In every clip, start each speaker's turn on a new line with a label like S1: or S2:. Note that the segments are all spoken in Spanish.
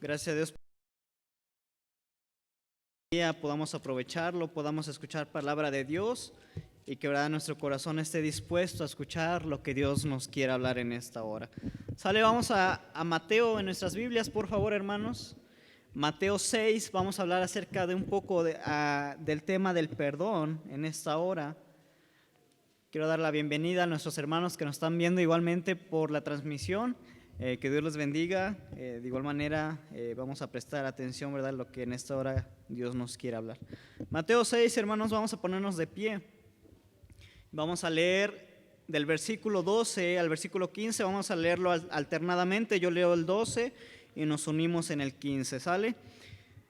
S1: Gracias a Dios que podamos aprovecharlo, podamos escuchar palabra de Dios y que verdad nuestro corazón esté dispuesto a escuchar lo que Dios nos quiera hablar en esta hora. Sale, vamos a Mateo en nuestras Biblias, por favor, hermanos. Mateo 6, vamos a hablar acerca de un poco del tema del perdón en esta hora. Quiero dar la bienvenida a nuestros hermanos que nos están viendo igualmente por la transmisión. Que Dios les bendiga. De igual manera vamos a prestar atención, ¿verdad?, lo que en esta hora Dios nos quiere hablar. Mateo 6, hermanos, vamos a ponernos de pie. Vamos a leer del versículo 12 al versículo 15, vamos a leerlo alternadamente. Yo leo el 12 y nos unimos en el 15, ¿sale?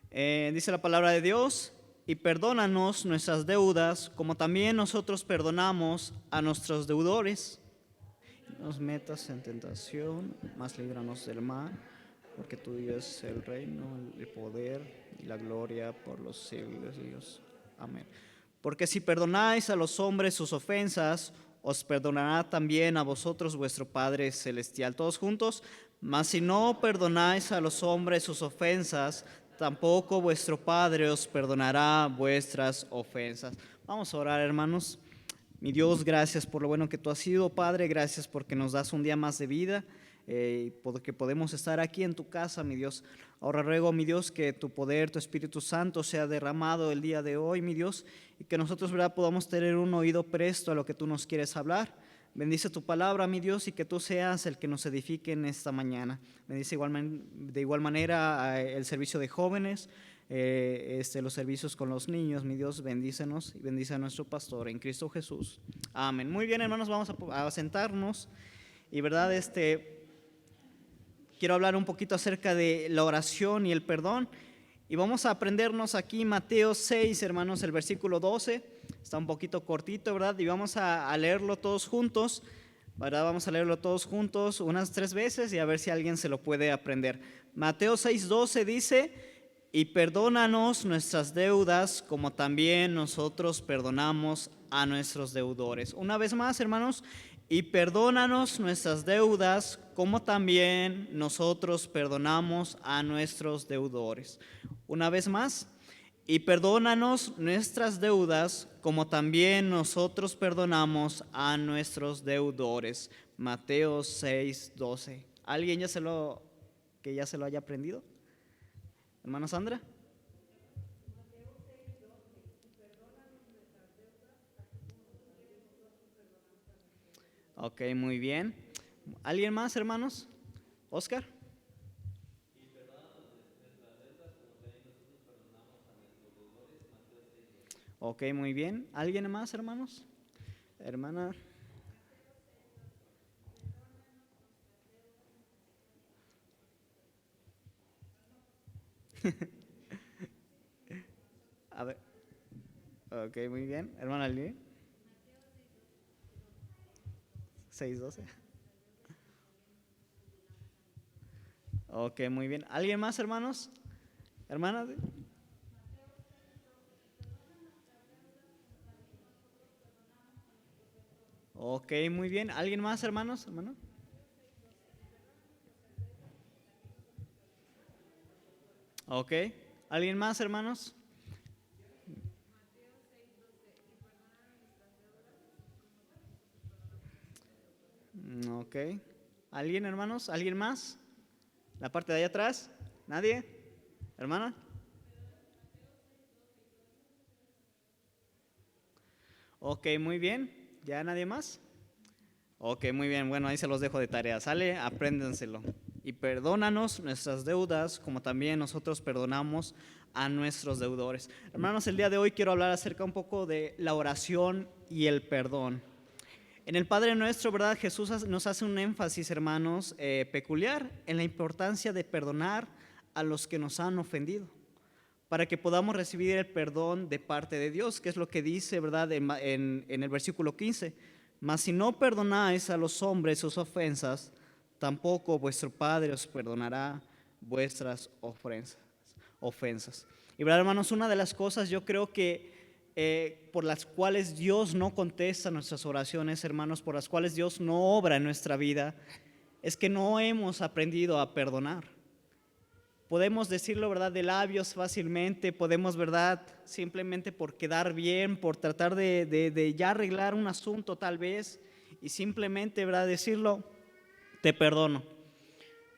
S1: Dice la palabra de Dios: y perdónanos nuestras deudas, como también nosotros perdonamos a nuestros deudores. No nos metas en tentación, mas líbranos del mal, porque tuyo es el reino, el poder y la gloria por los siglos de Dios. Amén. Porque si perdonáis a los hombres sus ofensas, os perdonará también a vosotros vuestro Padre Celestial. Todos juntos. Mas si no perdonáis a los hombres sus ofensas, tampoco vuestro Padre os perdonará vuestras ofensas. Vamos a orar, hermanos. Mi Dios, gracias por lo bueno que tú has sido, Padre. Gracias porque nos das un día más de vida, porque podemos estar aquí en tu casa, mi Dios. Ahora ruego, mi Dios, que tu poder, tu Espíritu Santo sea derramado el día de hoy, mi Dios, y que nosotros, ¿verdad?, podamos tener un oído presto a lo que tú nos quieres hablar. Bendice tu palabra, mi Dios, y que tú seas el que nos edifique en esta mañana. Bendice de igual manera el servicio de jóvenes, los servicios con los niños. Mi Dios, bendícenos y bendice a nuestro pastor en Cristo Jesús. Amén. Muy bien, hermanos, vamos a sentarnos. Y verdad, quiero hablar un poquito acerca de la oración y el perdón. Y vamos a aprendernos aquí Mateo 6, hermanos, el versículo 12. Está un poquito cortito, ¿verdad? Y vamos a leerlo todos juntos, ¿verdad? Vamos a leerlo todos juntos unas 3 veces y a ver si alguien se lo puede aprender. Mateo 6, 12 dice: y perdónanos nuestras deudas, como también nosotros perdonamos a nuestros deudores. Una vez más, hermanos: y perdónanos nuestras deudas, como también nosotros perdonamos a nuestros deudores. Una vez más: y perdónanos nuestras deudas, como también nosotros perdonamos a nuestros deudores. Mateo 6, 12. ¿Alguien ya se lo haya aprendido? Hermana Sandra. Ok, muy bien. ¿Alguien más, hermanos? Oscar. Ok, muy bien. ¿Alguien más, hermanos? Hermana. A ver. Ok, muy bien. Hermana Lili. 6:12. Ok, muy bien. ¿Alguien más, hermanos? Hermanas. Ok, muy bien. ¿Alguien más, hermanos? ¿Hermano? Ok. ¿Alguien más, hermanos? Ok. ¿Alguien, hermanos? ¿Alguien más? ¿La parte de allá atrás? ¿Nadie? ¿Hermana? Ok, muy bien. ¿Ya nadie más? Ok, muy bien. Bueno, ahí se los dejo de tarea. Sale, apréndenselo. Y perdónanos nuestras deudas, como también nosotros perdonamos a nuestros deudores. Hermanos, el día de hoy quiero hablar acerca un poco de la oración y el perdón. En el Padre Nuestro, ¿verdad?, Jesús nos hace un énfasis, hermanos, peculiar en la importancia de perdonar a los que nos han ofendido, para que podamos recibir el perdón de parte de Dios, que es lo que dice, ¿verdad?, en el versículo 15. Mas si no perdonáis a los hombres sus ofensas, tampoco vuestro Padre os perdonará vuestras ofensas. Y verdad, hermanos, una de las cosas yo creo que por las cuales Dios no contesta nuestras oraciones, hermanos, por las cuales Dios no obra en nuestra vida, es que no hemos aprendido a perdonar. Podemos decirlo, ¿verdad?, de labios fácilmente, podemos, ¿verdad?, simplemente por quedar bien, por tratar de ya arreglar un asunto tal vez, y simplemente, ¿verdad?, decirlo, te perdono.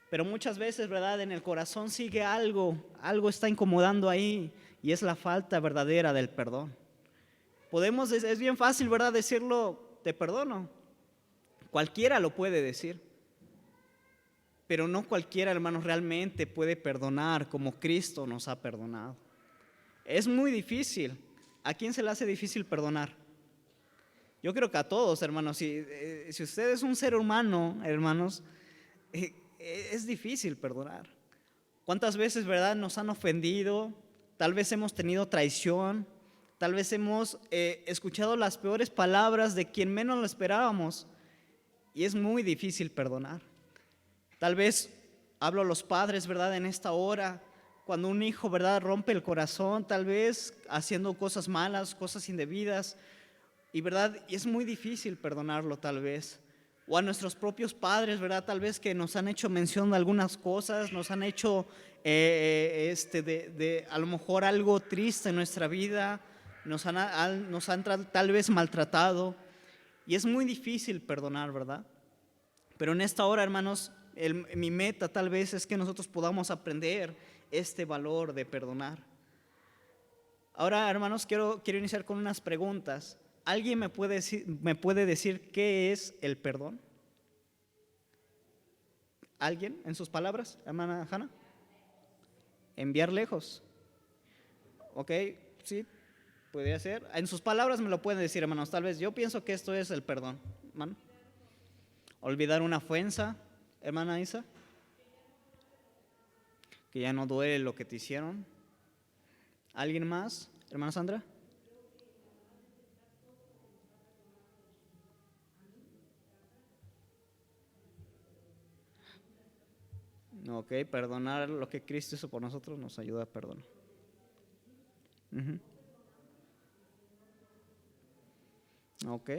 S1: Pero muchas veces, ¿verdad?, en el corazón sigue algo está incomodando ahí, y es la falta verdadera del perdón. Es bien fácil, ¿verdad?, decirlo, te perdono. Cualquiera lo puede decir. Pero no cualquiera, hermanos, realmente puede perdonar como Cristo nos ha perdonado. Es muy difícil. ¿A quién se le hace difícil perdonar? Yo creo que a todos, hermanos. Si usted es un ser humano, hermanos, es difícil perdonar. ¿Cuántas veces, verdad, nos han ofendido? Tal vez hemos tenido traición. Tal vez hemos escuchado las peores palabras de quien menos lo esperábamos. Y es muy difícil perdonar. Tal vez hablo a los padres, ¿verdad?, en esta hora, cuando un hijo, ¿verdad?, rompe el corazón, tal vez haciendo cosas malas, cosas indebidas, y ¿verdad?, y es muy difícil perdonarlo tal vez. O a nuestros propios padres, ¿verdad?, tal vez que nos han hecho mención de algunas cosas, nos han hecho a lo mejor algo triste en nuestra vida, nos han tal vez maltratado, y es muy difícil perdonar, ¿verdad? Pero en esta hora, hermanos, mi meta tal vez es que nosotros podamos aprender este valor de perdonar. Ahora, hermanos, quiero iniciar con unas preguntas. ¿Alguien me puede decir qué es el perdón? ¿Alguien en sus palabras, hermana Hanna? Enviar lejos. Ok, sí, podría ser. En sus palabras me lo pueden decir, hermanos. Tal vez yo pienso que esto es el perdón, hermano. Olvidar una ofensa, hermana Isa, que ya no duele lo que te hicieron. ¿Alguien más, hermana Sandra? Ok, perdonar lo que Cristo hizo por nosotros nos ayuda a perdonar. Ok,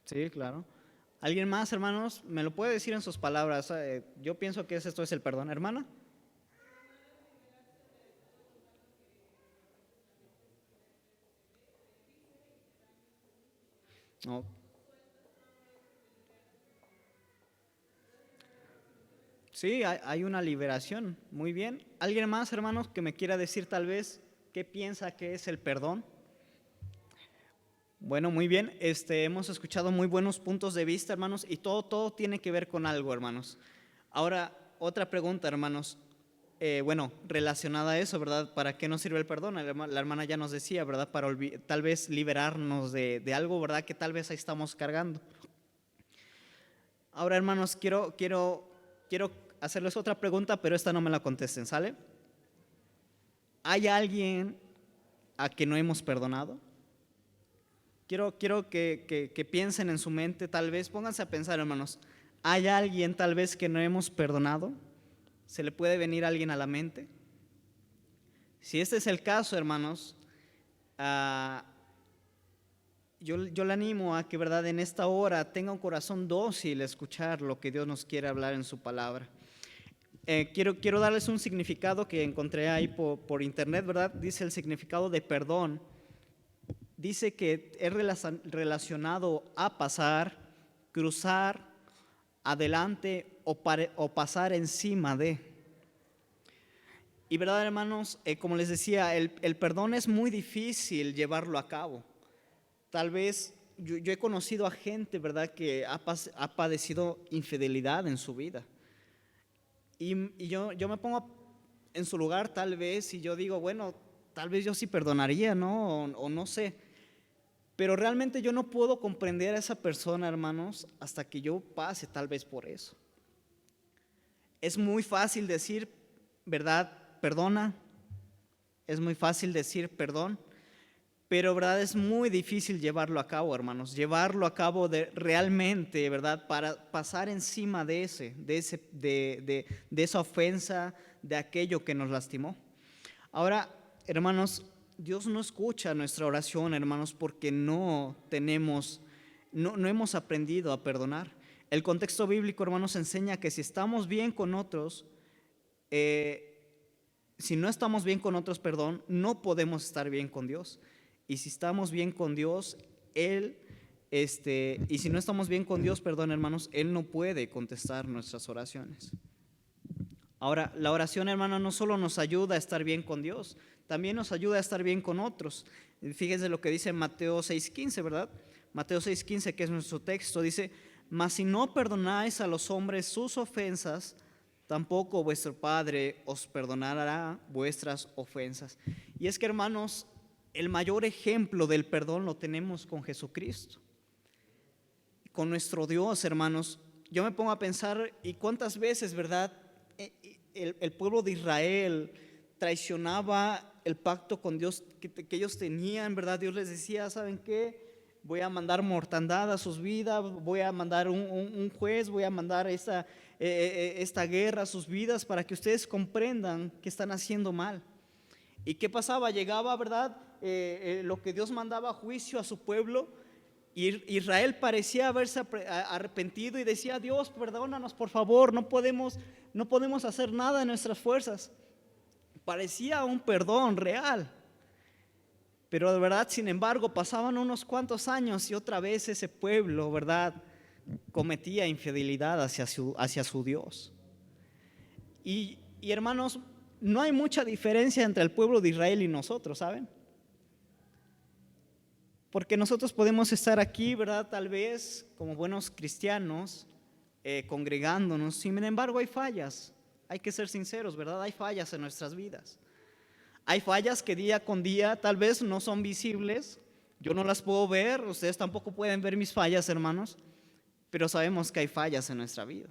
S1: sí, claro. ¿Alguien más, hermanos? ¿Me lo puede decir en sus palabras? Yo pienso que esto es el perdón, hermana. No. Sí, hay una liberación. Muy bien. ¿Alguien más, hermanos, que me quiera decir tal vez qué piensa que es el perdón? Bueno, muy bien. Hemos escuchado muy buenos puntos de vista, hermanos, y todo tiene que ver con algo, hermanos. Ahora, otra pregunta, hermanos. Bueno, relacionada a eso, ¿verdad? ¿Para qué nos sirve el perdón? La hermana ya nos decía, ¿verdad? Para tal vez liberarnos de algo, ¿verdad? Que tal vez ahí estamos cargando. Ahora, hermanos, quiero hacerles otra pregunta, pero esta no me la contesten, ¿sale? ¿Hay alguien a que no hemos perdonado? Quiero que piensen en su mente, tal vez, pónganse a pensar, hermanos. ¿Hay alguien tal vez que no hemos perdonado? ¿Se le puede venir a alguien a la mente? Si este es el caso, hermanos, yo le animo a que, ¿verdad?, en esta hora tenga un corazón dócil a escuchar lo que Dios nos quiere hablar en su palabra. Quiero darles un significado que encontré ahí por internet, ¿verdad? Dice el significado de perdón. Dice que es relacionado a pasar, cruzar, adelante o pasar encima de. Y verdad, hermanos, como les decía, el perdón es muy difícil llevarlo a cabo. Tal vez yo he conocido a gente, ¿verdad?, que ha padecido infidelidad en su vida. Y yo me pongo en su lugar tal vez y yo digo, bueno, tal vez yo sí perdonaría, ¿no? O no sé. Pero realmente yo no puedo comprender a esa persona, hermanos, hasta que yo pase tal vez por eso. Es muy fácil decir, ¿verdad?, perdona. Es muy fácil decir perdón. Pero, ¿verdad?, es muy difícil llevarlo a cabo, hermanos. Llevarlo a cabo realmente, ¿verdad?, para pasar encima de esa ofensa, de aquello que nos lastimó. Ahora, hermanos, Dios no escucha nuestra oración, hermanos, porque no hemos aprendido a perdonar. el contexto bíblico, hermanos, enseña que si estamos bien con otros, si no estamos bien con otros, perdón, no podemos estar bien con Dios. Y si estamos bien con Dios, y si no estamos bien con Dios, perdón, hermanos, Él no puede contestar nuestras oraciones. Ahora, la oración, hermano, no solo nos ayuda a estar bien con Dios, también nos ayuda a estar bien con otros. Fíjense lo que dice Mateo 6:15, ¿verdad? Mateo 6:15, que es nuestro texto, dice: mas si no perdonáis a los hombres sus ofensas, tampoco vuestro Padre os perdonará vuestras ofensas. Y es que, hermanos, el mayor ejemplo del perdón lo tenemos con Jesucristo, con nuestro Dios, hermanos. Yo me pongo a pensar, y cuántas veces, ¿verdad?, el pueblo de Israel traicionaba el pacto con Dios que ellos tenían, ¿verdad? Dios les decía: ¿saben qué? Voy a mandar mortandad a sus vidas, voy a mandar un juez, voy a mandar esta guerra a sus vidas para que ustedes comprendan que están haciendo mal. ¿Y qué pasaba? Llegaba, ¿verdad?, lo que Dios mandaba a juicio a su pueblo, y Israel parecía haberse arrepentido y decía: Dios, perdónanos, por favor, no podemos hacer nada en nuestras fuerzas. Parecía un perdón real. Pero de verdad, sin embargo, pasaban unos cuantos años y otra vez ese pueblo, ¿verdad?, cometía infidelidad hacia su Dios. Y hermanos, no hay mucha diferencia entre el pueblo de Israel y nosotros, ¿saben? Porque nosotros podemos estar aquí, ¿verdad?, tal vez como buenos cristianos, congregándonos. Sin embargo, hay fallas. Hay que ser sinceros, ¿verdad? Hay fallas en nuestras vidas. Hay fallas que día con día tal vez no son visibles. Yo no las puedo ver, ustedes tampoco pueden ver mis fallas, hermanos, pero sabemos que hay fallas en nuestra vida.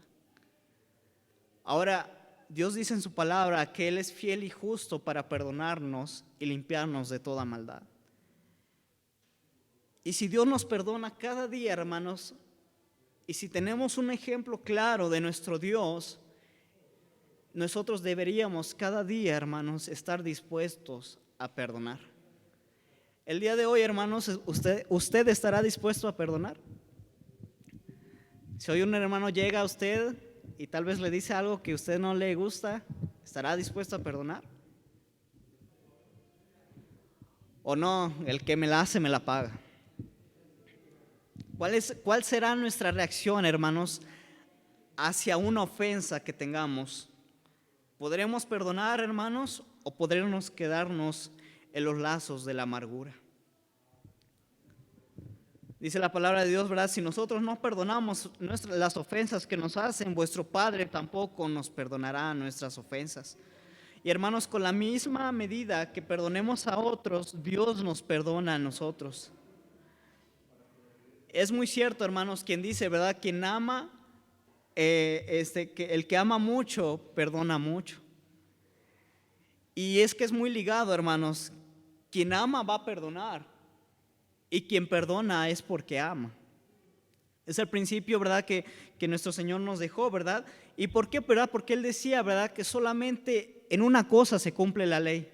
S1: Ahora, Dios dice en su palabra que Él es fiel y justo para perdonarnos y limpiarnos de toda maldad. Y si Dios nos perdona cada día, hermanos, y si tenemos un ejemplo claro de nuestro Dios, nosotros deberíamos cada día, hermanos, estar dispuestos a perdonar. El día de hoy, hermanos, ¿usted estará dispuesto a perdonar? Si hoy un hermano llega a usted y tal vez le dice algo que a usted no le gusta, ¿estará dispuesto a perdonar? ¿O no? El que me la hace, me la paga. ¿Cuál será nuestra reacción, hermanos, hacia una ofensa que tengamos? ¿Podremos perdonar, hermanos, o podremos quedarnos en los lazos de la amargura? Dice la palabra de Dios, ¿verdad? Si nosotros no perdonamos las ofensas que nos hacen, vuestro Padre tampoco nos perdonará nuestras ofensas. Y hermanos, con la misma medida que perdonemos a otros, Dios nos perdona a nosotros. Es muy cierto, hermanos, quien dice, ¿verdad?, quien ama, que el que ama mucho, perdona mucho. Y es que es muy ligado, hermanos. Quien ama va a perdonar, y quien perdona es porque ama. Es el principio, ¿verdad?, que nuestro Señor nos dejó, ¿verdad? ¿Y por qué, verdad? Porque Él decía, ¿verdad?, que solamente en una cosa se cumple la ley.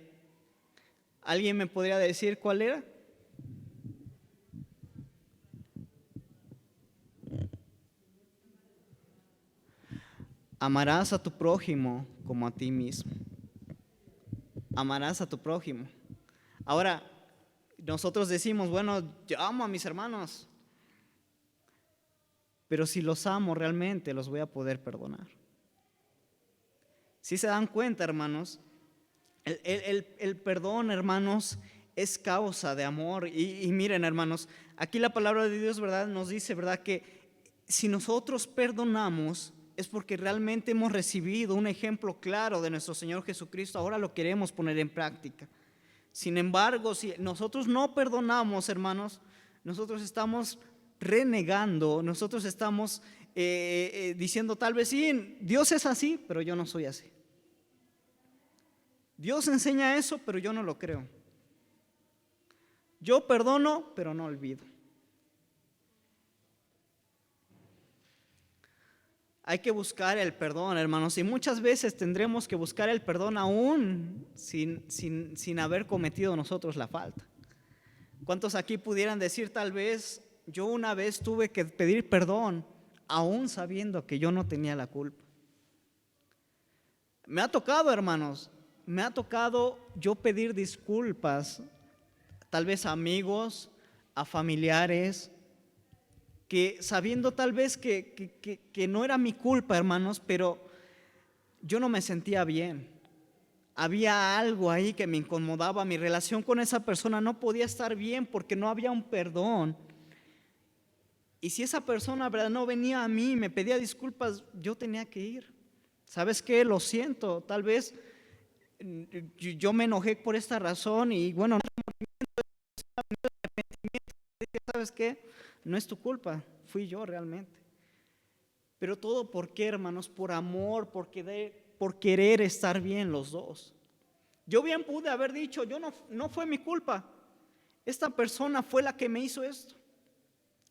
S1: ¿Alguien me podría decir cuál era? Amarás a tu prójimo como a ti mismo. Amarás a tu prójimo. Ahora, nosotros decimos, bueno, yo amo a mis hermanos, pero si los amo realmente, los voy a poder perdonar. Si se dan cuenta, hermanos, el perdón, hermanos, es causa de amor. Y miren, hermanos, aquí la palabra de Dios, ¿verdad?, nos dice, ¿verdad?, que si nosotros perdonamos, es porque realmente hemos recibido un ejemplo claro de nuestro Señor Jesucristo. Ahora lo queremos poner en práctica. Sin embargo, si nosotros no perdonamos, hermanos, nosotros estamos renegando, nosotros estamos diciendo tal vez sí, Dios es así, pero yo no soy así. Dios enseña eso, pero yo no lo creo. Yo perdono, pero no olvido. Hay que buscar el perdón, hermanos, y muchas veces tendremos que buscar el perdón aún sin haber cometido nosotros la falta. ¿Cuántos aquí pudieran decir tal vez, yo una vez tuve que pedir perdón aún sabiendo que yo no tenía la culpa. Me ha tocado, hermanos, me ha tocado yo pedir disculpas, tal vez a amigos, a familiares, que sabiendo tal vez que no era mi culpa, hermanos, pero yo no me sentía bien. Había algo ahí que me incomodaba, mi relación con esa persona no podía estar bien porque no había un perdón. Y si esa persona, ¿verdad?, no venía a mí, me pedía disculpas, yo tenía que ir. ¿Sabes qué? Lo siento, tal vez yo me enojé por esta razón y bueno, ¿sabes qué? No es tu culpa, fui yo realmente. Pero todo ¿por qué, hermanos? Por amor, por querer estar bien los dos. Yo bien pude haber dicho, no fue mi culpa. Esta persona fue la que me hizo esto.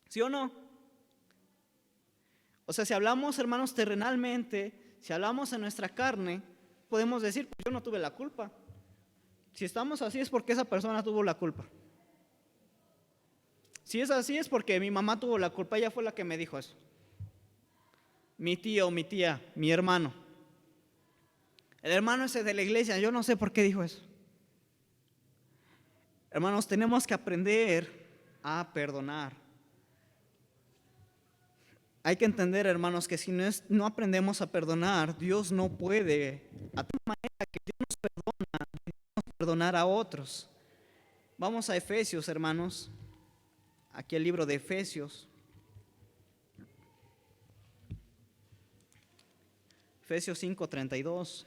S1: ¿Sí o no? O sea, si hablamos, hermanos, terrenalmente, si hablamos en nuestra carne, podemos decir, pues yo no tuve la culpa. Si estamos así es porque esa persona tuvo la culpa. Si es así es porque mi mamá tuvo la culpa, ella fue la que me dijo eso. Mi tío o mi tía, mi hermano. El hermano ese de la iglesia, yo no sé por qué dijo eso. Hermanos, tenemos que aprender a perdonar. Hay que entender, hermanos, que si no aprendemos a perdonar, Dios no puede, a tal manera que Dios nos perdona, debemos perdonar a otros. Vamos a Efesios, hermanos, aquí el libro de Efesios. Efesios 5:32.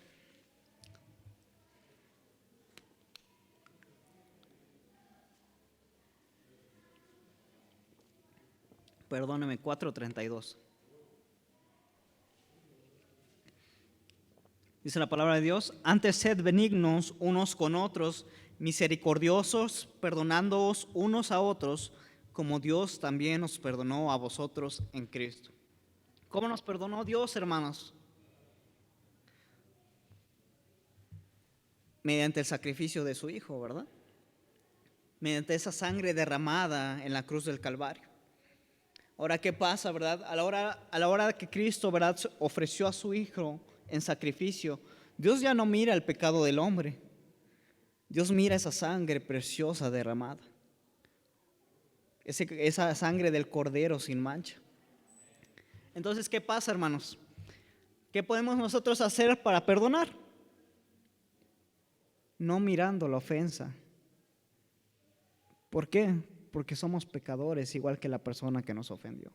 S1: Perdóname, 4:32. Dice la palabra de Dios: antes sed benignos unos con otros, misericordiosos, perdonándoos unos a otros, como Dios también os perdonó a vosotros en Cristo. ¿Cómo nos perdonó Dios, hermanos? Mediante el sacrificio de su Hijo, ¿verdad? Mediante esa sangre derramada en la cruz del Calvario. Ahora, ¿qué pasa, verdad? A la hora que Cristo, ¿verdad?, ofreció a su Hijo en sacrificio, Dios ya no mira el pecado del hombre. Dios mira esa sangre preciosa derramada. Esa sangre del Cordero sin mancha. Entonces, ¿qué pasa, hermanos? ¿Qué podemos nosotros hacer para perdonar? No mirando la ofensa. ¿Por qué? Porque somos pecadores, igual que la persona que nos ofendió.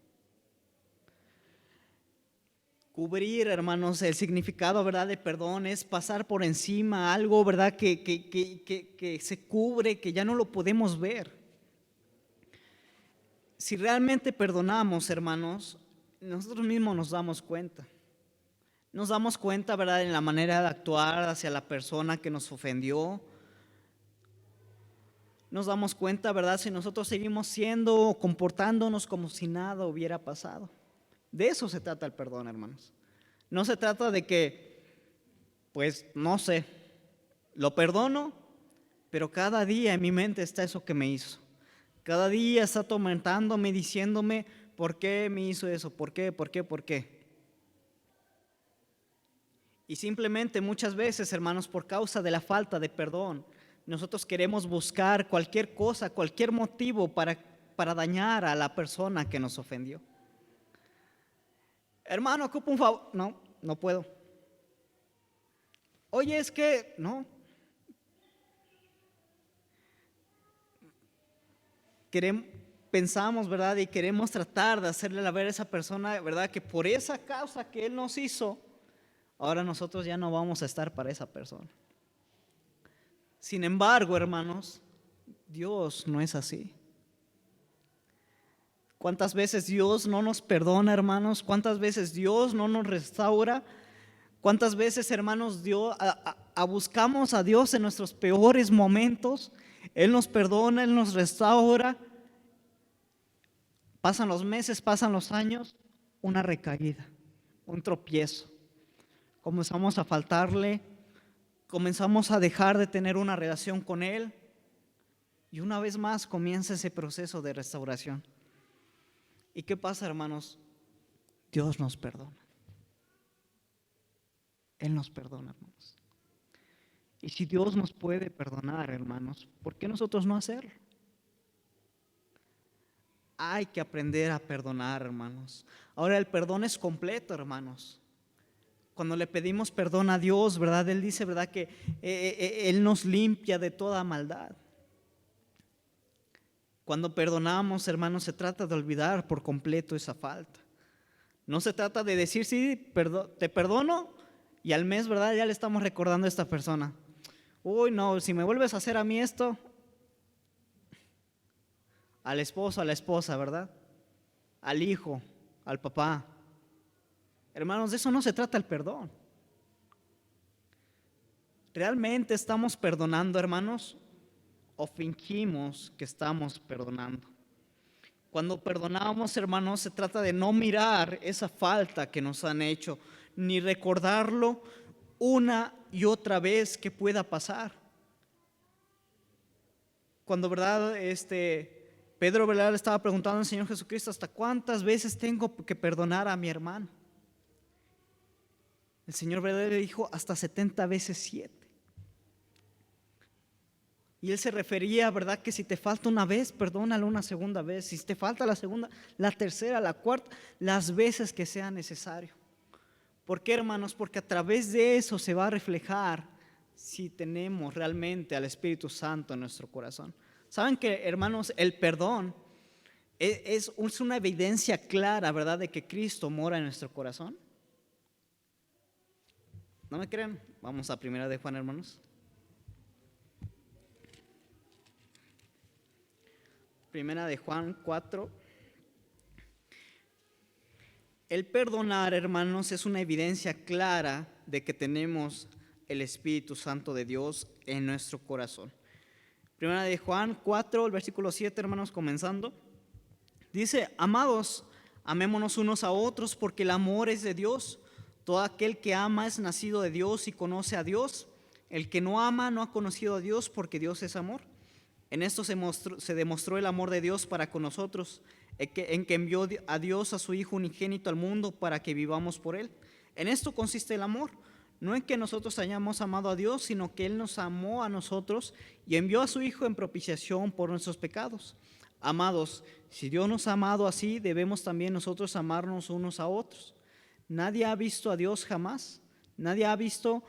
S1: Cubrir, hermanos, el significado, ¿verdad?, de perdón es pasar por encima algo, ¿verdad?, que se cubre, que ya no lo podemos ver. Si realmente perdonamos, hermanos, nosotros mismos nos damos cuenta. Nos damos cuenta, ¿verdad?, en la manera de actuar hacia la persona que nos ofendió. Nos damos cuenta, ¿verdad?, si nosotros seguimos siendo o comportándonos como si nada hubiera pasado. De eso se trata el perdón, hermanos. No se trata de que, pues, no sé, lo perdono, pero cada día en mi mente está eso que me hizo. Cada día está atormentándome, diciéndome, ¿por qué me hizo eso? ¿Por qué? ¿Por qué? ¿Por qué? Y simplemente muchas veces, hermanos, por causa de la falta de perdón, nosotros queremos buscar cualquier cosa, cualquier motivo para dañar a la persona que nos ofendió. Hermano, ocupo un favor. No puedo. Oye, es que, no. Pensamos, ¿verdad? Y queremos tratar de hacerle ver a esa persona, ¿verdad?, que por esa causa que Él nos hizo, ahora nosotros ya no vamos a estar para esa persona. Sin embargo, hermanos, Dios no es así. ¿Cuántas veces Dios no nos perdona, hermanos? ¿Cuántas veces Dios no nos restaura? ¿Cuántas veces, hermanos, buscamos a Dios en nuestros peores momentos? Él nos perdona, Él nos restaura. Pasan los meses, pasan los años, una recaída, un tropiezo. Comenzamos a faltarle, comenzamos a dejar de tener una relación con Él y una vez más comienza ese proceso de restauración. ¿Y qué pasa, hermanos? Dios nos perdona. Él nos perdona, hermanos. Y si Dios nos puede perdonar, hermanos, ¿por qué nosotros no hacerlo? Hay que aprender a perdonar, hermanos. Ahora el perdón es completo, hermanos. Cuando le pedimos perdón a Dios, ¿verdad? Él dice, ¿verdad? Que Él nos limpia de toda maldad. Cuando perdonamos, hermanos, se trata de olvidar por completo esa falta. No se trata de decir, sí, te perdono, y al mes, ¿verdad? Ya le estamos recordando a esta persona. Uy, no, si me vuelves a hacer a mí esto, al esposo, a la esposa, ¿verdad? Al hijo, al papá. Hermanos, de eso no se trata el perdón. ¿Realmente estamos perdonando, hermanos? ¿O fingimos que estamos perdonando? Cuando perdonamos, hermanos, se trata de no mirar esa falta que nos han hecho, ni recordarlo una y otra vez que pueda pasar. Cuando, ¿verdad? Pedro, ¿verdad? Le estaba preguntando al Señor Jesucristo, ¿hasta cuántas veces tengo que perdonar a mi hermano? El Señor, ¿verdad? Le dijo, hasta 70 veces 7. Y Él se refería, ¿verdad? Que si te falta una vez, perdónalo una segunda vez. Si te falta la segunda, la tercera, la cuarta, las veces que sea necesario. ¿Por qué, hermanos? Porque a través de eso se va a reflejar si tenemos realmente al Espíritu Santo en nuestro corazón. ¿Saben que, hermanos, el perdón es una evidencia clara, ¿verdad? De que Cristo mora en nuestro corazón. ¿No me creen? Vamos a Primera de Juan, hermanos. Primera de Juan 4. El perdonar, hermanos, es una evidencia clara de que tenemos el Espíritu Santo de Dios en nuestro corazón. Primera de Juan 4, el versículo 7, hermanos, comenzando. Dice, amados, amémonos unos a otros porque el amor es de Dios. Todo aquel que ama es nacido de Dios y conoce a Dios. El que no ama no ha conocido a Dios porque Dios es amor. En esto se demostró el amor de Dios para con nosotros, en que envió a Dios a su Hijo unigénito al mundo para que vivamos por Él. En esto consiste el amor, no en que nosotros hayamos amado a Dios, sino que Él nos amó a nosotros y envió a su Hijo en propiciación por nuestros pecados. Amados, si Dios nos ha amado así, debemos también nosotros amarnos unos a otros. Nadie ha visto a Dios jamás, nadie ha visto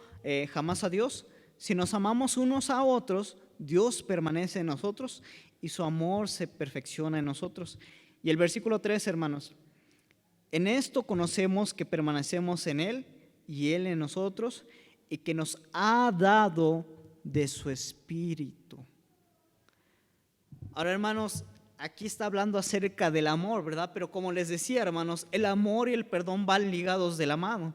S1: jamás a Dios. Si nos amamos unos a otros, Dios permanece en nosotros y su amor se perfecciona en nosotros. Y el versículo 3, hermanos, en esto conocemos que permanecemos en Él y Él en nosotros y que nos ha dado de su Espíritu. Ahora, hermanos, aquí está hablando acerca del amor, ¿verdad? Pero como les decía, hermanos, el amor y el perdón van ligados de la mano.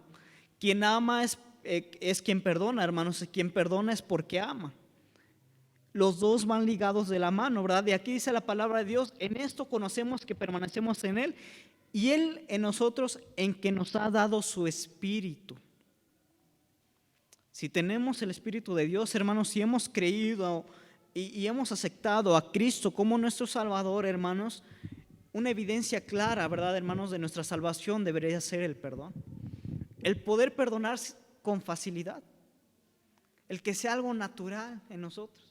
S1: Quien ama es quien perdona, hermanos, quien perdona es porque ama. Los dos van ligados de la mano, ¿verdad? De aquí dice la palabra de Dios, en esto conocemos que permanecemos en Él y Él en nosotros, en que nos ha dado su Espíritu. Si tenemos el Espíritu de Dios, hermanos, si hemos creído y hemos aceptado a Cristo como nuestro Salvador, hermanos, una evidencia clara, ¿verdad, hermanos, de nuestra salvación debería ser el perdón. El poder perdonar con facilidad, el que sea algo natural en nosotros.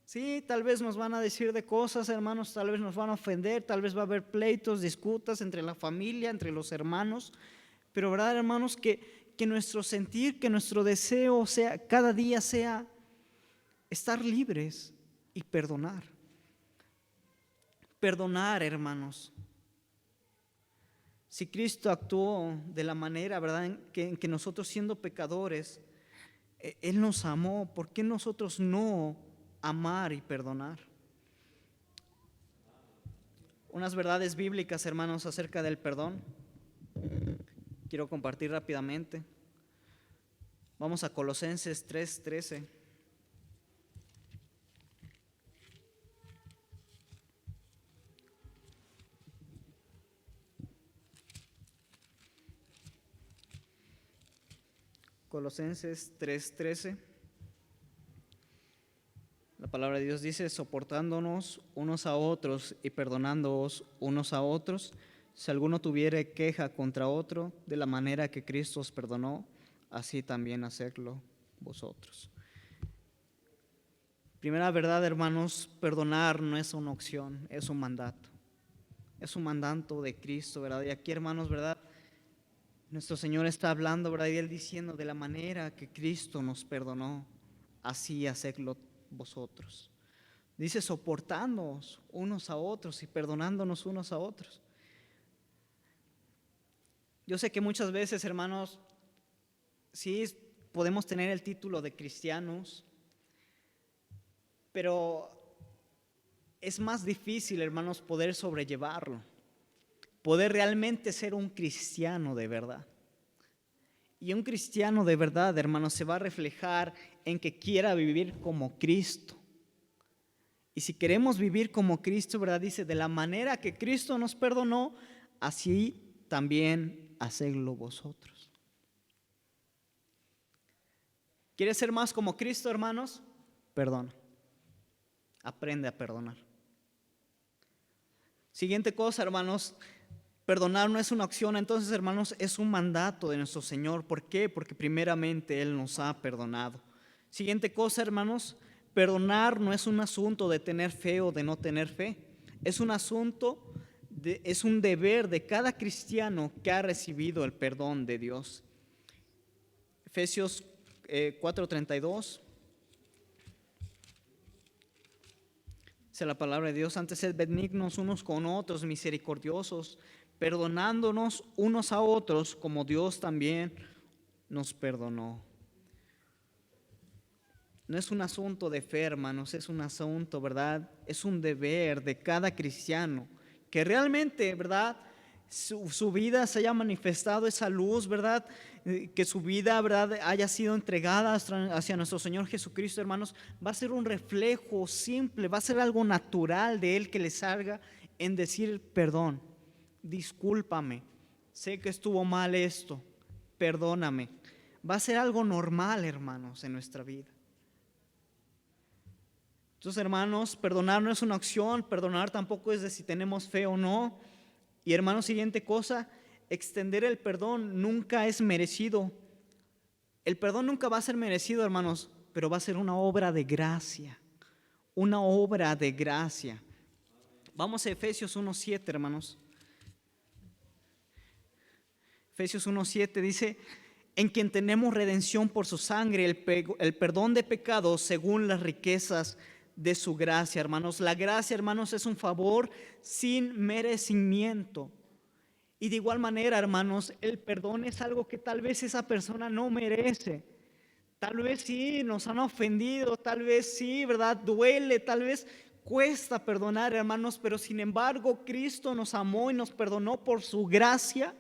S1: Sí, tal vez nos van a decir de cosas, hermanos, tal vez nos van a ofender, tal vez va a haber pleitos, disputas entre la familia, entre los hermanos, pero verdad, hermanos, que nuestro sentir, que nuestro deseo sea, cada día sea estar libres y perdonar. Perdonar, hermanos. Si Cristo actuó de la manera, ¿verdad?, en que nosotros siendo pecadores, Él nos amó, ¿por qué nosotros no amar y perdonar? Unas verdades bíblicas, hermanos, acerca del perdón. Quiero compartir rápidamente. Vamos a Colosenses 3:13. Colosenses 3:13. La palabra de Dios dice, soportándonos unos a otros y perdonándoos unos a otros, Si alguno tuviere queja contra otro, de la manera que Cristo os perdonó, así también hacedlo vosotros. Primera verdad, hermanos, perdonar no es una opción, es un mandato. Es un mandato de Cristo, ¿verdad? Y aquí, hermanos, ¿verdad? Nuestro Señor está hablando, ¿verdad? Y Él diciendo, de la manera que Cristo nos perdonó, así hacedlo vosotros. Dice, soportándonos unos a otros y perdonándonos unos a otros. Yo sé que muchas veces, hermanos, sí podemos tener el título de cristianos, pero es más difícil, hermanos, poder sobrellevarlo, poder realmente ser un cristiano de verdad. Y un cristiano de verdad, hermanos, se va a reflejar en que quiera vivir como Cristo. Y si queremos vivir como Cristo, ¿verdad? Dice, de la manera que Cristo nos perdonó, así también hacedlo vosotros. ¿Quieres ser más como Cristo, hermanos? Perdona. Aprende a perdonar. Siguiente cosa, hermanos, perdonar no es una opción, entonces, hermanos, es un mandato de nuestro Señor. ¿Por qué? Porque primeramente Él nos ha perdonado. Siguiente cosa, hermanos, perdonar no es un asunto de tener fe o de no tener fe. Es un asunto, es un deber de cada cristiano que ha recibido el perdón de Dios. Efesios 4:32. Dice la palabra de Dios, antes sed benignos unos con otros, misericordiosos, perdonándonos unos a otros como Dios también nos perdonó. No es un asunto de fe, hermanos, es un asunto, ¿verdad? Es un deber de cada cristiano que realmente, ¿verdad? Su vida se haya manifestado esa luz, ¿verdad? Que su vida, ¿verdad?, haya sido entregada hacia nuestro Señor Jesucristo, hermanos. Va a ser un reflejo simple, va a ser algo natural de Él que le salga en decir perdón, discúlpame, sé que estuvo mal esto, perdóname. Va a ser algo normal, hermanos, en nuestra vida. Entonces, hermanos, perdonar no es una opción, perdonar tampoco es de si tenemos fe o no. Y hermanos, siguiente cosa, extender el perdón nunca es merecido. El perdón nunca va a ser merecido, hermanos, pero va a ser una obra de gracia, una obra de gracia. Vamos a Efesios 1:7, hermanos. Efesios 1:7 dice, en quien tenemos redención por su sangre, el perdón de pecados según las riquezas de su gracia, hermanos. La gracia, hermanos, es un favor sin merecimiento. Y de igual manera, hermanos, el perdón es algo que tal vez esa persona no merece. Tal vez sí nos han ofendido, tal vez sí, ¿verdad? Duele, tal vez cuesta perdonar, hermanos, pero sin embargo Cristo nos amó y nos perdonó por su gracia.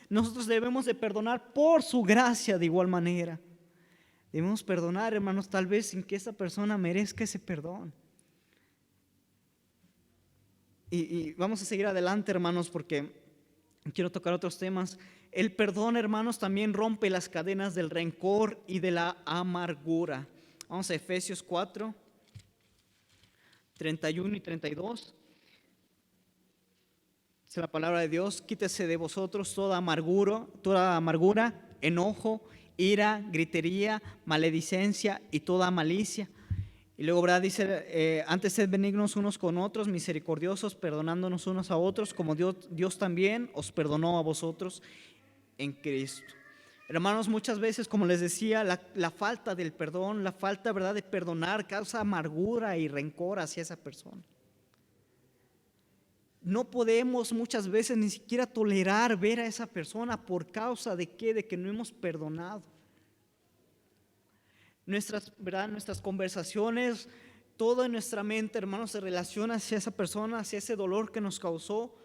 S1: Nosotros debemos de perdonar por su gracia de igual manera. Debemos perdonar, hermanos, tal vez sin que esa persona merezca ese perdón. Y vamos a seguir adelante, hermanos, porque quiero tocar otros temas. El perdón, hermanos, también rompe las cadenas del rencor y de la amargura. Vamos a Efesios 4, 31 y 32. Dice la palabra de Dios, quítese de vosotros toda amargura, enojo, ira, gritería, maledicencia y toda malicia. Y luego, ¿verdad?, dice, antes sed benignos unos con otros, misericordiosos, perdonándonos unos a otros, como Dios también os perdonó a vosotros en Cristo. Hermanos, muchas veces, como les decía, la falta del perdón, la falta, ¿verdad?, de perdonar causa amargura y rencor hacia esa persona. No podemos muchas veces ni siquiera tolerar ver a esa persona por causa de ¿qué? De que no hemos perdonado. Nuestras conversaciones, todo en nuestra mente, hermanos, se relaciona hacia esa persona, hacia ese dolor que nos causó.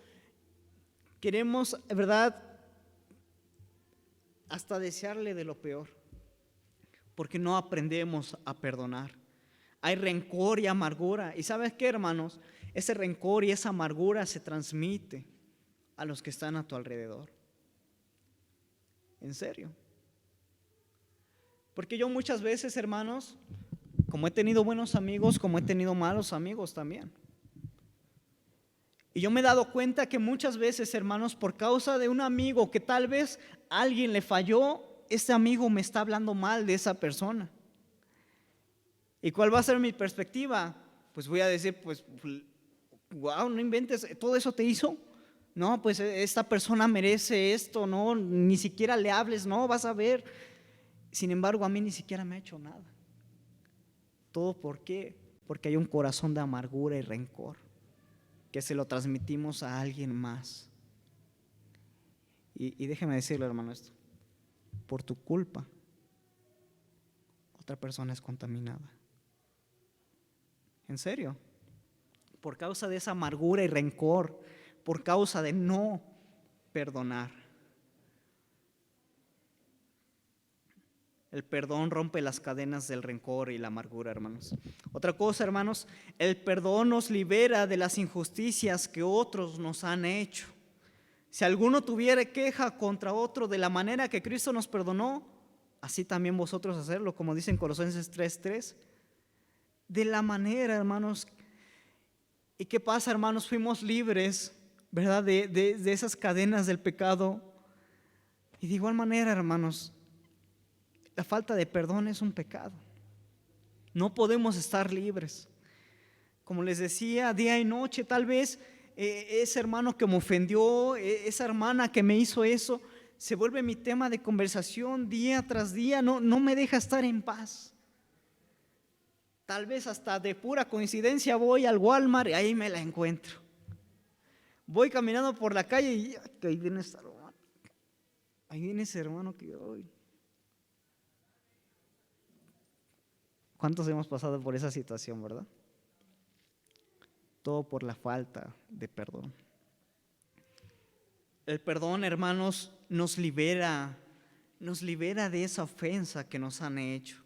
S1: Queremos, ¿verdad?, hasta desearle de lo peor, porque no aprendemos a perdonar. Hay rencor y amargura. ¿Y sabes qué, hermanos? Ese rencor y esa amargura se transmite a los que están a tu alrededor. En serio. Porque yo muchas veces, hermanos, como he tenido buenos amigos, como he tenido malos amigos también. Y yo me he dado cuenta que muchas veces, hermanos, por causa de un amigo que tal vez alguien le falló, ese amigo me está hablando mal de esa persona. ¿Y cuál va a ser mi perspectiva? Pues voy a decir, pues, wow, no inventes, ¿todo eso te hizo? No, pues esta persona merece esto, no, ni siquiera le hables, no, vas a ver. Sin embargo, a mí ni siquiera me ha hecho nada. ¿Todo por qué? Porque hay un corazón de amargura y rencor que se lo transmitimos a alguien más. Y déjeme decirle, hermano, esto: por tu culpa, otra persona es contaminada. En serio, por causa de esa amargura y rencor, por causa de no perdonar. El perdón rompe las cadenas del rencor y la amargura, hermanos. Otra cosa, hermanos, el perdón nos libera de las injusticias que otros nos han hecho. Si alguno tuviera queja contra otro de la manera que Cristo nos perdonó, así también vosotros hacerlo, como dice en Colosenses 3:3. De la manera, hermanos. ¿Y qué pasa, hermanos? Fuimos libres, ¿verdad? De esas cadenas del pecado. Y de igual manera, hermanos, la falta de perdón es un pecado. No podemos estar libres. Como les decía, día y noche, tal vez ese hermano que me ofendió, esa hermana que me hizo eso, se vuelve mi tema de conversación día tras día, no me deja estar en paz. Tal vez hasta de pura coincidencia voy al Walmart y ahí me la encuentro. Voy caminando por la calle y ahí viene ese hermano. Ahí viene ese hermano que hoy. ¿Cuántos hemos pasado por esa situación, verdad? Todo por la falta de perdón. El perdón, hermanos, nos libera de esa ofensa que nos han hecho.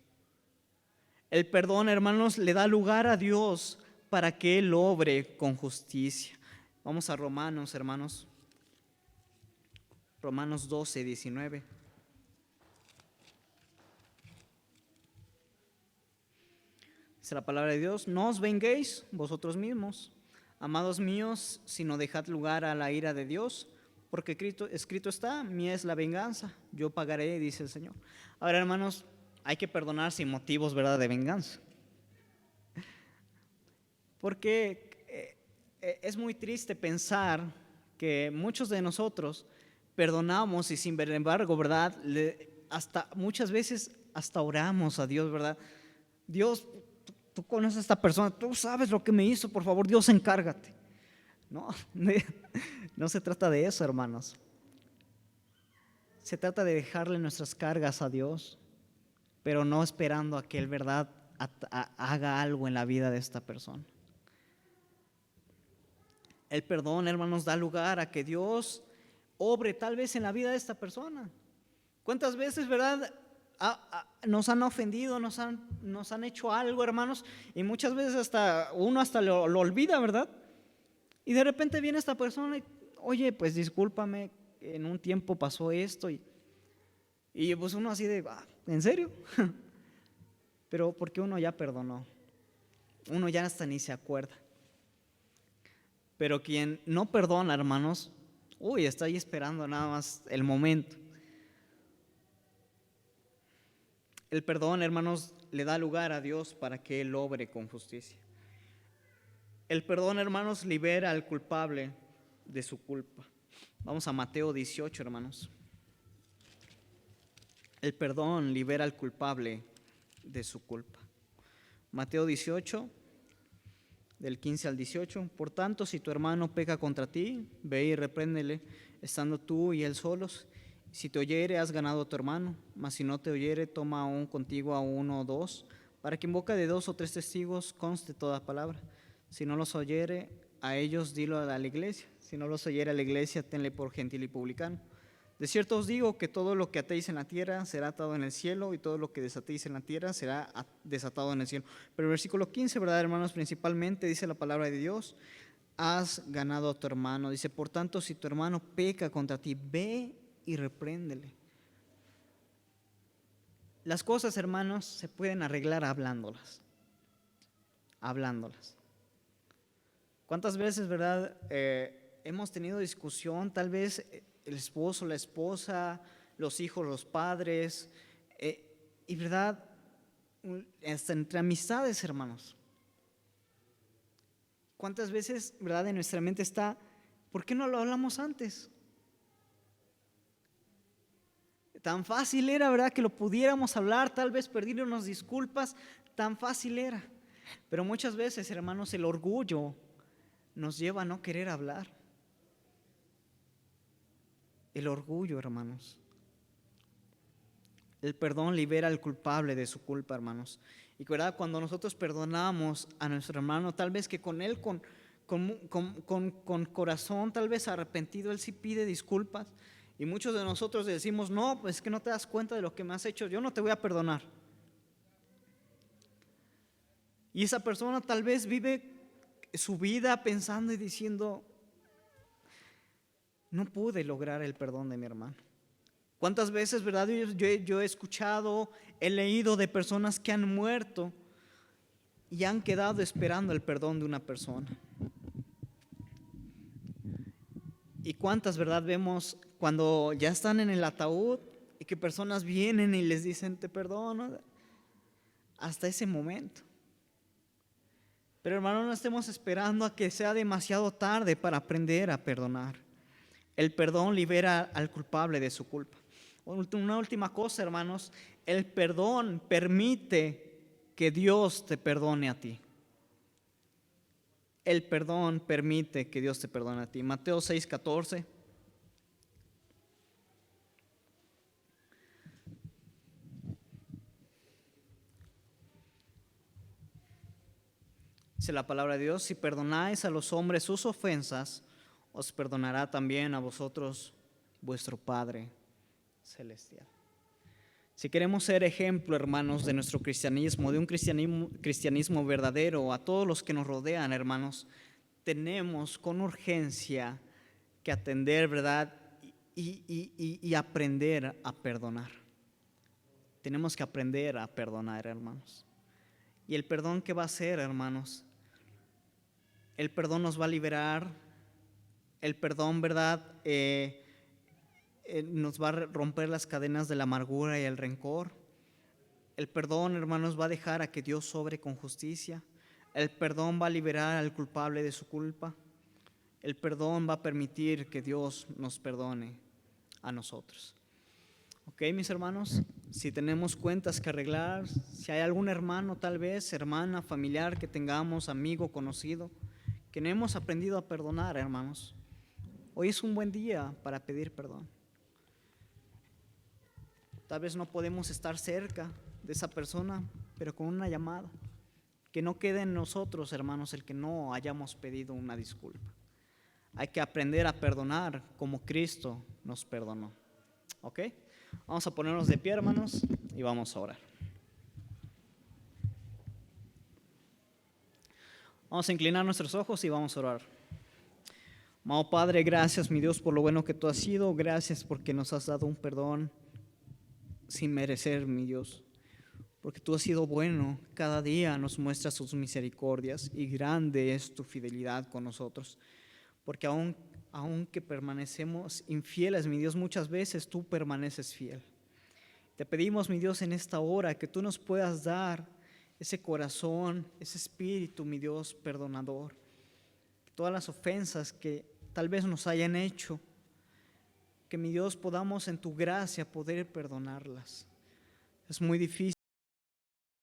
S1: El perdón, hermanos, le da lugar a Dios para que Él obre con justicia. Vamos a Romanos, hermanos. Romanos 12:19. Dice la palabra de Dios: no os venguéis vosotros mismos, amados míos, sino dejad lugar a la ira de Dios, porque escrito está: mía es la venganza, yo pagaré, dice el Señor. Ahora, hermanos, hay que perdonar sin motivos, ¿verdad?, de venganza. Porque es muy triste pensar que muchos de nosotros perdonamos y sin embargo, ¿verdad?, hasta muchas veces hasta oramos a Dios, ¿verdad? Dios, tú conoces a esta persona, tú sabes lo que me hizo, por favor, Dios, encárgate. No se trata de eso, hermanos. Se trata de dejarle nuestras cargas a Dios, pero no esperando a que Él, ¿verdad?, haga algo en la vida de esta persona. El perdón, hermanos, da lugar a que Dios obre tal vez en la vida de esta persona. ¿Cuántas veces, verdad, nos han ofendido, nos han hecho algo, hermanos? Y muchas veces uno lo olvida, ¿verdad? Y de repente viene esta persona y, oye, pues discúlpame, en un tiempo pasó esto. Y pues uno así de, ¿en serio? Pero porque uno ya perdonó, uno ya hasta ni se acuerda. Pero quien no perdona, hermanos, está ahí esperando nada más el momento. El perdón, hermanos, le da lugar a Dios para que Él obre con justicia. El perdón, hermanos, libera al culpable de su culpa. Vamos a Mateo 18, hermanos. El perdón libera al culpable de su culpa. Mateo 18, del 15 al 18. Por tanto, si tu hermano peca contra ti, ve y repréndele, estando tú y él solos. Si te oyere, has ganado a tu hermano, mas si no te oyere, toma aún contigo a uno o dos, para que en boca de 2 o 3 testigos conste toda palabra. Si no los oyere, a ellos dilo a la iglesia. Si no los oyere a la iglesia, tenle por gentil y publicano. De cierto os digo que todo lo que atéis en la tierra será atado en el cielo, y todo lo que desatéis en la tierra será desatado en el cielo. Pero el versículo 15, ¿verdad, hermanos? Principalmente dice la palabra de Dios: has ganado a tu hermano. Dice: por tanto, si tu hermano peca contra ti, ve y repréndele. Las cosas, hermanos, se pueden arreglar hablándolas. ¿Cuántas veces, verdad, hemos tenido discusión, tal vez el esposo, la esposa, los hijos, los padres, y verdad, hasta entre amistades, hermanos? ¿Cuántas veces, verdad, en nuestra mente está, ¿por qué no lo hablamos antes? Tan fácil era, verdad, que lo pudiéramos hablar, tal vez pedirnos disculpas, tan fácil era. Pero muchas veces, hermanos, el orgullo nos lleva a no querer hablar. El orgullo, hermanos. El perdón libera al culpable de su culpa, hermanos. Y verdad, cuando nosotros perdonamos a nuestro hermano, tal vez que con él, con corazón, tal vez arrepentido, él sí pide disculpas. Y muchos de nosotros decimos, no, pues es que no te das cuenta de lo que me has hecho, yo no te voy a perdonar. Y esa persona tal vez vive su vida pensando y diciendo, no pude lograr el perdón de mi hermano. ¿Cuántas veces, verdad, yo he escuchado, he leído de personas que han muerto y han quedado esperando el perdón de una persona? ¿Y cuántas, verdad, vemos cuando ya están en el ataúd y que personas vienen y les dicen, te perdono? Hasta ese momento. Pero hermano, no estemos esperando a que sea demasiado tarde para aprender a perdonar. El perdón libera al culpable de su culpa. Una última cosa, hermanos, el perdón permite que Dios te perdone a ti. El perdón permite que Dios te perdone a ti. Mateo 6:14. Dice la palabra de Dios, si perdonáis a los hombres sus ofensas, os perdonará también a vosotros vuestro Padre celestial. Si queremos ser ejemplo, hermanos, de nuestro cristianismo, de un cristianismo verdadero, a todos los que nos rodean, hermanos, tenemos con urgencia que atender, ¿verdad? Y aprender a perdonar. Tenemos que aprender a perdonar, hermanos. Y el perdón, ¿qué va a hacer, hermanos? El perdón nos va a liberar. El perdón, ¿verdad? Nos va a romper las cadenas de la amargura y el rencor. El perdón, hermanos, va a dejar a que Dios obre con justicia. El perdón va a liberar al culpable de su culpa. El perdón va a permitir que Dios nos perdone a nosotros. Ok, mis hermanos, si tenemos cuentas que arreglar, si hay algún hermano tal vez, hermana, familiar que tengamos, amigo, conocido, que no hemos aprendido a perdonar, hermanos, hoy es un buen día para pedir perdón. Tal vez no podemos estar cerca de esa persona, pero con una llamada. Que no quede en nosotros, hermanos, el que no hayamos pedido una disculpa. Hay que aprender a perdonar como Cristo nos perdonó. ¿Ok? Vamos a ponernos de pie, hermanos, y vamos a orar. Vamos a inclinar nuestros ojos y vamos a orar. Amado Padre, gracias, mi Dios, por lo bueno que tú has sido. Gracias porque nos has dado un perdón sin merecer, mi Dios. Porque tú has sido bueno, cada día nos muestras tus misericordias y grande es tu fidelidad con nosotros. Porque aunque permanecemos infieles, mi Dios, muchas veces tú permaneces fiel. Te pedimos, mi Dios, en esta hora que tú nos puedas dar ese corazón, ese espíritu, mi Dios, perdonador. Todas las ofensas que tal vez nos hayan hecho, que mi Dios podamos en tu gracia poder perdonarlas. Es muy difícil.